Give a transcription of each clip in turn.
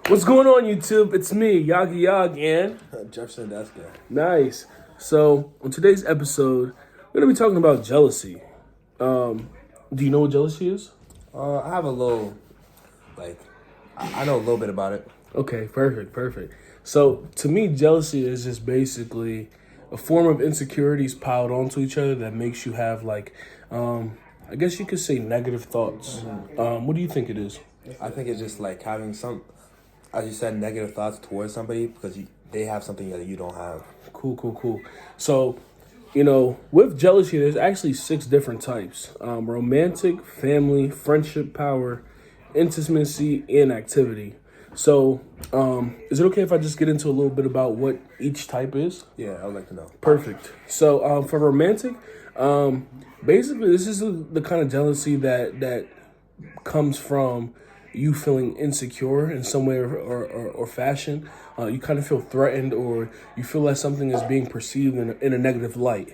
What's going on, YouTube? It's me, Yagi Yag, and Jefferson, that's good. nice. So, on today's episode, we're gonna be talking about jealousy. Do you know what jealousy is? I have a little, I know a little bit about it. Okay, perfect. So, to me, jealousy is just basically a form of insecurities piled onto each other that makes you have I guess you could say negative thoughts. What do you think it is? I think it's just like having some, as you said, negative thoughts towards somebody because they have something that you don't have. Cool. So, with jealousy, there's actually 6 different types: romantic, family, friendship, power, intimacy, and activity. So, is it okay if I just get into a little bit about what each type is? Yeah, I would like to know. Perfect. So, for romantic, basically, this is the kind of jealousy that comes from you feeling insecure in some way or fashion. You kind of feel threatened, or you feel like something is being perceived in a negative light.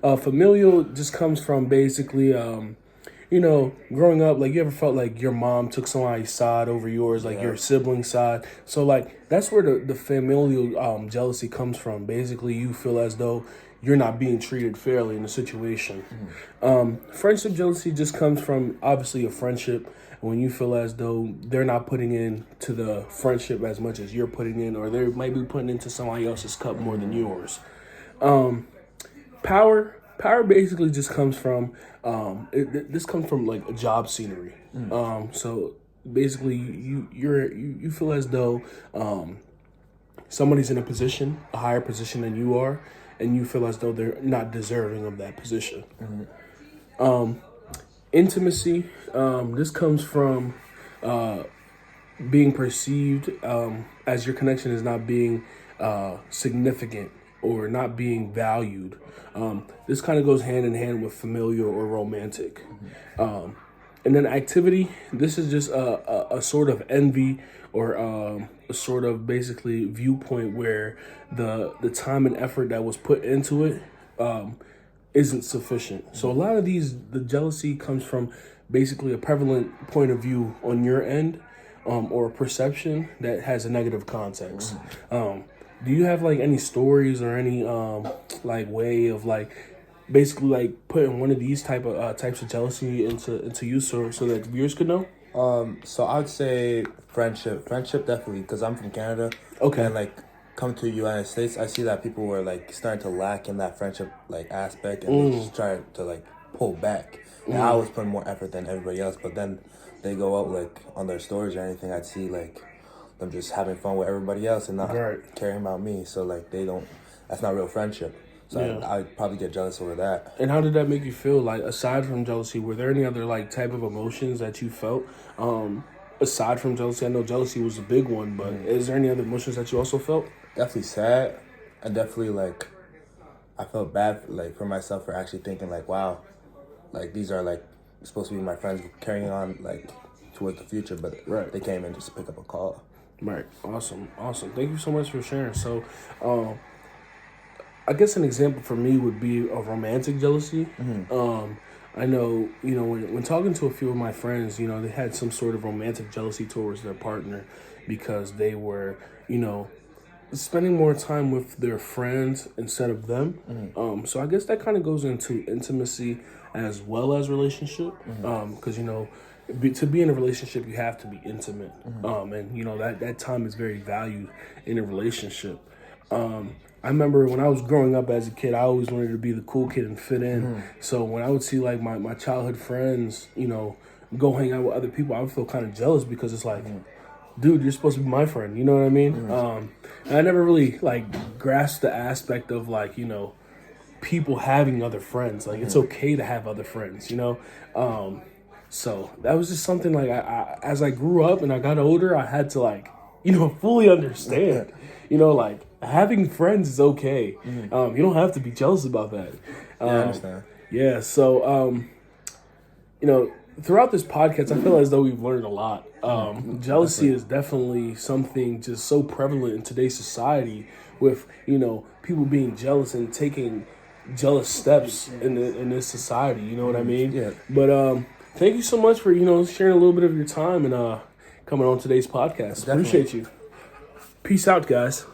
Familial just comes from basically, growing up, like you ever felt like your mom took somebody's side over yours, like your sibling side. So like that's where the familial jealousy comes from. Basically, you feel as though you're not being treated fairly in a situation. Friendship jealousy just comes from obviously a friendship when you feel as though they're not putting in to the friendship as much as you're putting in, or they might be putting into somebody else's cup more than yours. Power basically just comes from this comes from like a job scenery. So basically you feel as though somebody's in a higher position than you are, and you feel as though they're not deserving of that position. Intimacy, this comes from being perceived as your connection is not being significant or not being valued. This kind of goes hand in hand with familial or romantic. And then activity, this is just a sort of envy or a sort of basically viewpoint where the time and effort that was put into it isn't sufficient. So a lot of the jealousy comes from basically a prevalent point of view on your end, or a perception that has a negative context. Do you have like any stories or any like way of like basically like putting one of these types of jealousy into use so that viewers could know? So I'd say friendship definitely, because I'm from Canada. Okay. And like come to the United States, I see that people were like starting to lack in that friendship like aspect, and they just try to like pull back. And I was putting more effort than everybody else, but then they go out like on their stories or anything, I'd see like them just having fun with everybody else and not caring about me. So like that's not real friendship. So I'd probably get jealous over that. And how did that make you feel? Like, aside from jealousy, were there any other like type of emotions that you felt aside from jealousy? I know jealousy was a big one, but is there any other emotions that you also felt? Definitely sad. And definitely like I felt bad for myself for actually thinking like, wow, like these are like supposed to be my friends carrying on like towards the future, but they came in just to pick up a call. Right. Awesome. Thank you so much for sharing. So, I guess an example for me would be a romantic jealousy. I know, when talking to a few of my friends, they had some sort of romantic jealousy towards their partner because they were, spending more time with their friends instead of them. So I guess that kind of goes into intimacy as well as relationship. Because, to be in a relationship, you have to be intimate. And, that time is very valued in a relationship. I remember when I was growing up as a kid, I always wanted to be the cool kid and fit in. So when I would see like my childhood friends, go hang out with other people, I would feel kind of jealous because it's like, dude, you're supposed to be my friend. You know what I mean? And I never really like grasped the aspect of like, people having other friends. Like it's okay to have other friends, So that was just something like I as I grew up and I got older, I had to like, fully understand, like having friends is okay. You don't have to be jealous about that. I understand. Yeah. So, throughout this podcast, I feel as though we've learned a lot. Jealousy is definitely something just so prevalent in today's society with, people being jealous and taking jealous steps in this society. You know what I mean? Yeah. But, thank you so much for, sharing a little bit of your time and, coming on today's podcast. Definitely. Appreciate you. Peace out, guys.